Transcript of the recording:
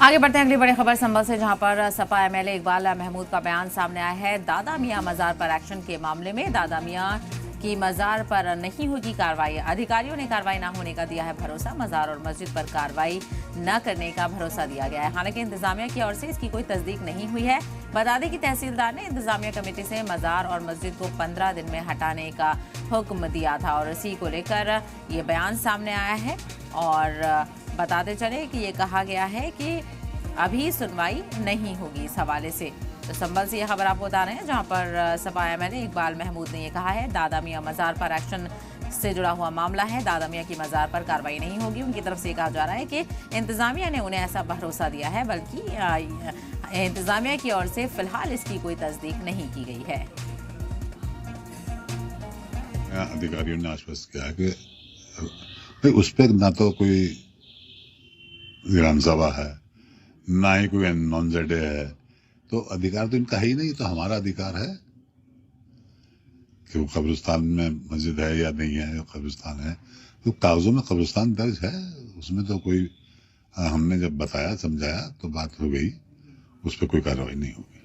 आगे बढ़ते हैं अगली बड़ी खबर संभल से, जहां पर सपा एमएलए इकबाल महमूद का बयान सामने आया है। दादा मियां मजार पर एक्शन के मामले में दादा मियां की मजार पर नहीं होगी कार्रवाई। अधिकारियों ने कार्रवाई न होने का दिया है भरोसा। मजार और मस्जिद पर कार्रवाई न करने का भरोसा दिया गया है। हालांकि इंतजामिया की ओर से इसकी कोई तस्दीक नहीं हुई है। बता दें कि तहसीलदार ने इंतजामिया कमेटी से मजार और मस्जिद को 15 दिन में हटाने का हुक्म दिया था और इसी को लेकर ये बयान सामने आया है। और बताते चले कि ये कहा गया है कि अभी सुनवाई नहीं होगी इस हवाले से। तो संभल से यह खबर आपको बता रहे हैं, जहां पर सपा एमएलए इकबाल महमूद ने यह कहा है दादा मियां मजार पर एक्शन से जुड़ा हुआ मामला है। दादा मियां की मजार पर कार्रवाई नहीं होगी। उनकी तरफ से कहा जा रहा है कि इंतजामिया ने उन्हें ऐसा भरोसा दिया है, बल्कि इंतजामिया की ओर से फिलहाल इसकी कोई तस्दीक नहीं की गई है। अधिकारियों ने आश्वस्त किया कि उस पर ना तो कोई विधानसभा है, ना ही कोई नॉन जेडे है, तो अधिकार तो इनका है ही नहीं। तो हमारा अधिकार है कि वो कब्रिस्तान में मस्जिद है या नहीं है। कब्रिस्तान है तो कागजों में कब्रिस्तान दर्ज है, उसमें तो कोई हमने जब बताया समझाया तो बात हो गई, उस पर कोई कार्रवाई नहीं होगी।